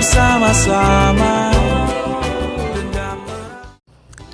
bersama-sama.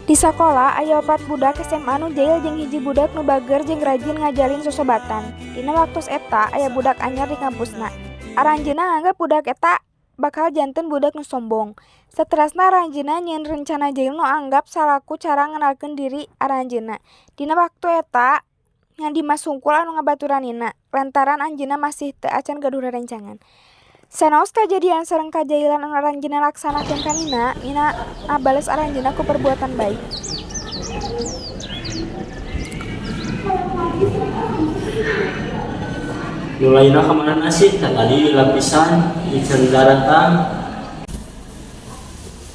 Di sekolah aya 4 budak SMA nu jail jeung hiji budak nu bager jeung rajin ngajalin sosobatan. Dina waktu eta aya budak anyar di kampusna. Aranjeunna nganggep budak eta bakal janten budak nu sombong. Saterasna aranjeunna nyieun rencana jail nu anggap salaku cara ngenalkeun diri aranjeunna. Dina waktu eta ngan Dimas hungkul anu ngabaturanina lantaran anjeunna masih teu acan gaduh rerencangan. Sanos kajadian sareng kajailan anu aranjeunna laksanakeun ka Nina abales aranjeunna ku perbuatan baik. Nulaina kamanan asih tadi lapisan di daratan.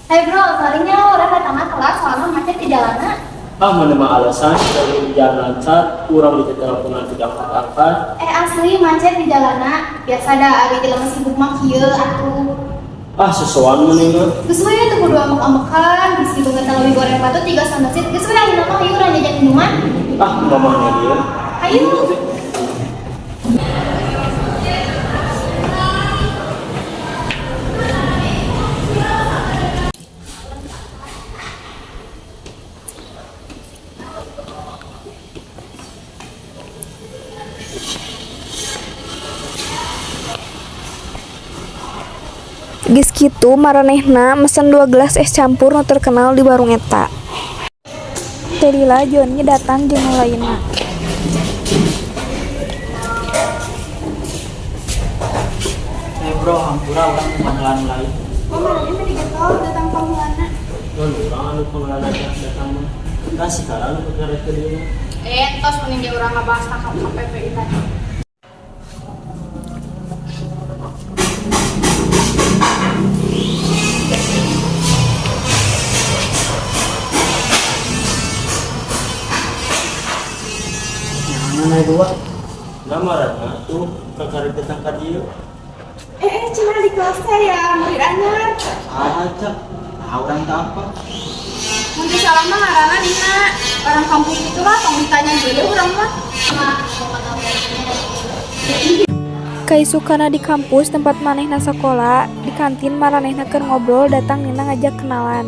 Hey bro, sorry-nya orang datang kelas soalnya macet di jalanan. Mana alasan dari jalan lancar kurang di teleponan tidak angkat. Asli macet di jalanan. Biasa ada ari jelema sibuk mah kieu atuh. Sesuatu mendingan. Geus we teu kudu ambek-ambekan, bisi banget leuwih goreng batu 3 sandasit. Geus we ayeuna mah ieu urang jajan minuman. Mamahnya dia. Ayo. Geus kitu maranehna mesen 2 gelas es campur nu terkenal di warung eta. Teu lila Joni datang jeung nu lainna. Bro, hampura orang panggilan lain. Maranehna teh digetol datang panggilanna. Orang anu panggilan datang mah. Kasih sekarang anu kerja dia. Entos mending ge urang ngabahas ka KPPI tadi. Mana dua? Gambaranna tuh kakari datang ka dieu. Cina di kelas saya murid anyar. Aja, orang tak apa. Nanti salah mah ngaranna Nina. Orang kampung itu lah tong ditanya dulu urang mah. Kaisukana di kampus tempat manehna sakola, di kantin maranehna keur ngobrol datang Nina ngajak kenalan.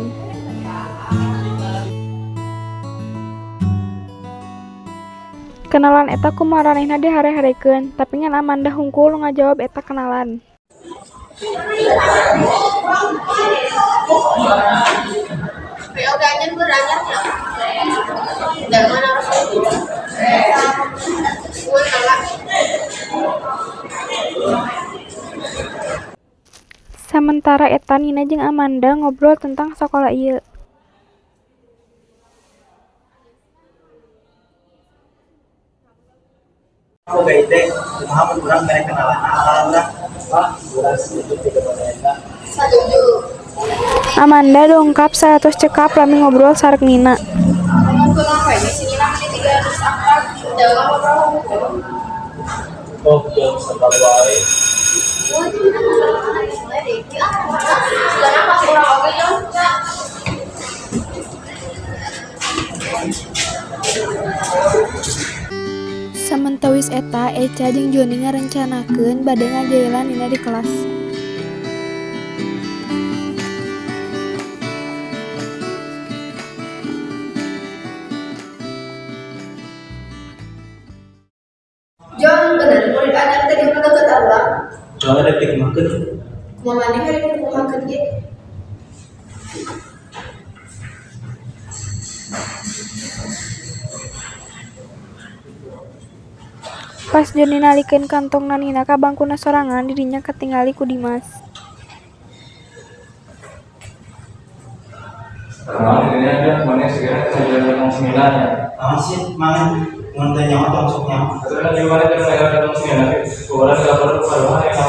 Kenalan eta ku maranehna dihare-harekeun, tapi ngan Amanda hungkul ngajawab eta kenalan. Sementara eta Nina jeung Amanda ngobrol tentang sakola ieu. Aku gak ide, paham kurang mereka kenalan alhamdulillah. Kurang sedikit tidak mereka. Amanda dongkap 100 cekap lami ngobrol sareng Nina. Oh, yang sebab baik. Samentawis eta, Eca jeung Joni ngarencanakeun bade ngajailan Nina di kelas. Jon, bener murid anyar teh di mana deket Allah. Soalnya ada tik makan. Kumaha hari kumaha kerja. Pas Joni nalikeun kantongna Nina ka bangkuna sorangan, dirinya ketingali ku Dimas. Ini ada mana segera saya datang 9 ya. Sih, mana ngonten nyawa atau masuknya? Sebenarnya di mana saya datang 9 orang kabar baru yang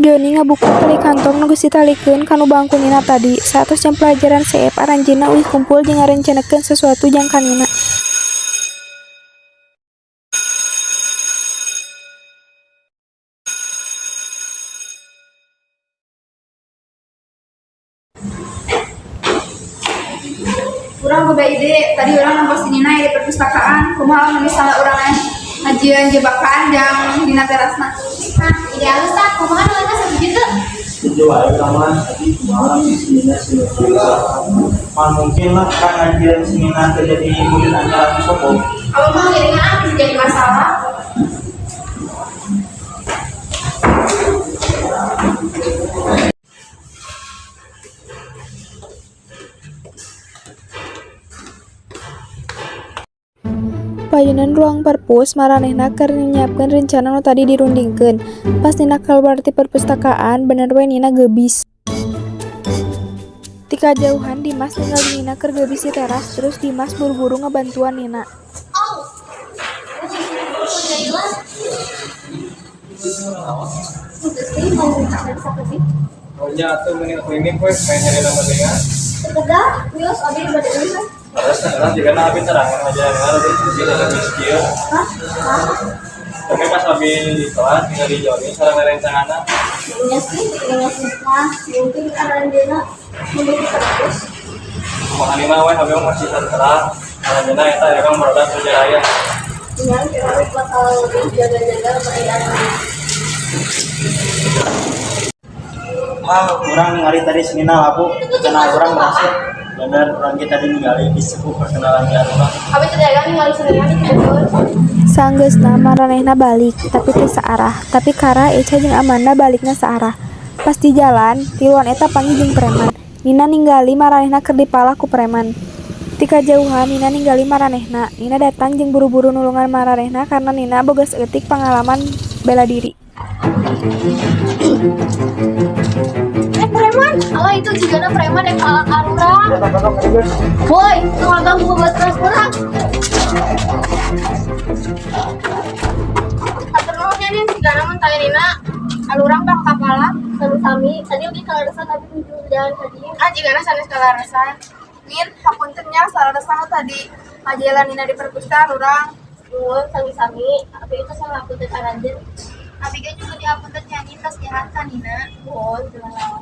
Joni ngabuka tali kantong nu geus ditalikeun kanu bangku Nina tadi. 100 jam pelajaran CF aranjeunna uih kumpul jeung ngarencanakeun sesuatu jang ka Nina. Urang boga ide, tadi urang nambah si Nina di perpustakaan, kumaha misalnya urang ngajian jebakan yang dina terasna. Ide halus tak, kumaha nulana 1 juta. setuju aja sama tapi malam di sini Mungkin lah kan ngajian seminar terjadi murid anyar aku sopo. Kalau mau ngiringan apa sih jadi masalah? Payunan ruang perpus maranehna keur nyiapkeun rencana nu tadi dirundingkeun. Pas Nina keluar ti perpustakaan, bener we Nina geubis. Ti kajauhan Dimas ninggalin Nina keur geubis di teras, terus Dimas buru-buru ngebantuan Nina. Pokoknya tuh mending aku ini gue pengen nyari nama dengan. Sekedar, Wios, Abi udah tulisan. Karena jika nabi terangan aja nggak ada di dalam skill. Hah? Tapi pas abi di kelas tinggal di Joni, sarang rencana. Iya sih, mas. Mungkin Aranjana memiliki terus. Mau anima we abi masih terang. Karena jena eta ya kan produk perjalanan. Iya, kita bakal lebih jaga-jaga perayaan ini. Orang ningali tadi seminar aku rencana orang berhasil. Benar orang kita tadi ningali di sebuah perkenalan di rumah. Abi terjaga nih ngali sebenarnya nih. Sanggeusna maranehna balik, tapi teu saarah. Tapi Kara, Eca jeung Amanda balikna saarah. Pas di jalan, tiluan eta panggih jeung preman. Nina ninggali maranehna keur dipala ku preman. Ti kajauhan Nina ninggali maranehna. Nina datang jeung buru-buru nulungan maranehna karena Nina boga saeutik pengalaman bela diri. Preman, Allah itu juga preman yang kalah arurang. Woi, lu agak mau buat terus kurang. Aturnya nih jika namun Tairina alurang bang kapala lalu kami tadi udah kalarasan tapi menuju jalan tadi. Jika sanes kalarasan. Min, hapuntennya kalarasan tadi. Majalah Nina di perpustakaan alurang. Nuhun sami-sami, tapi itu salah aku teh Aranjen. Abiga juga diapunten nyanyi tas jalan kan Nina. Mohon jalan.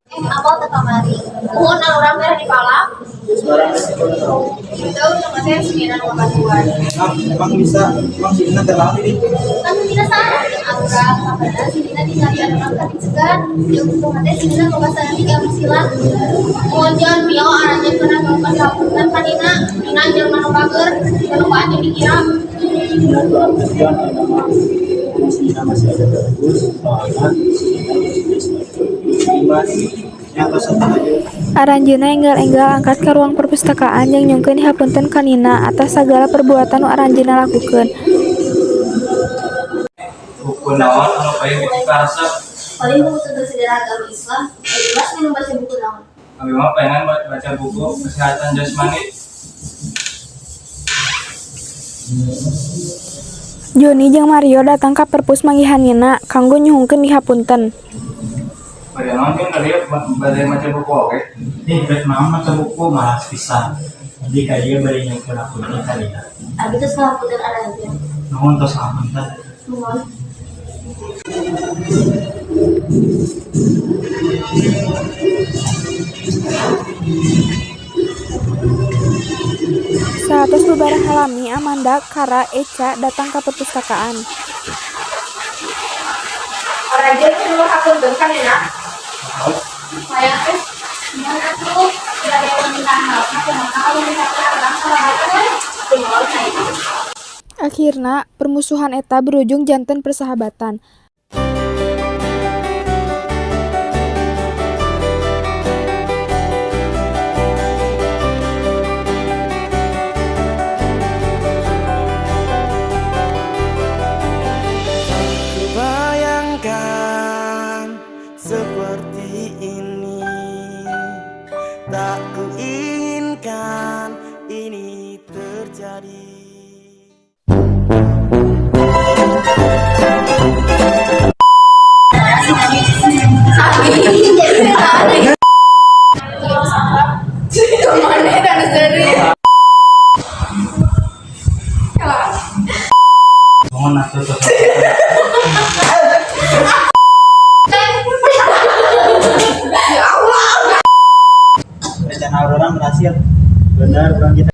Apa teh kamari? Mohon alurang merah di pala. sekarang resiko tahu Kita udah ngasih sembilan bantuan. Emang bisa, emang si Dina terlalu ini. Kan tidak salah alurang kabarnya si Nina dicari alurang tadi segan. Yang butuh hati si Nina kebasan tiga musilan. Mohon jangan Mio Aranjen pernah melakukan hapunten kan Nina. Nina jangan manupager, kelupaan yang dikira. dan doang tujuan nama masih ada terus soalnya Dimas Yang tersebut aja. Aranjeuna enggal-enggal angkat ke ruang perpustakaan yang nyungkeun dihapunten ka Nina atas segala perbuatan nu Aranjeuna lakukeun. Buku naon anu paling dikarasa. Paling buku tentang sejarah agama Islam. Jelas minum baca buku naon. Abi mah pengen baca buku kesehatan jasmani. Joni jeung Mario datang ka perpus manggihan Nina kanggo nyuhungkeun dihapunten. Pada naon kan tadi badai baca buku oke. Ini bet mama maca buku malas pisan. Jadi kayak dia bari nyukeun aku ini kali ya. Abi itu salah putar Aranjen. Nuhun tos apunten. Mohon. Saatos bebarang halami, Amanda, Kara, Eca datang ke perpustakaan. Aranjen keluar hapunten kan Nina. Saya teh gimana tuh? Tidak ada yang minta maaf. Aku mau tahu minta maaf salah apa? Tinggal saya. Akhirna, permusuhan eta berujung janten persahabatan. Bayangkan seperti ini, tak kuinginkan ini terjadi. Kemana dan dari? Nuhun atuh tos. Rencana orang berhasil. Benar orang kita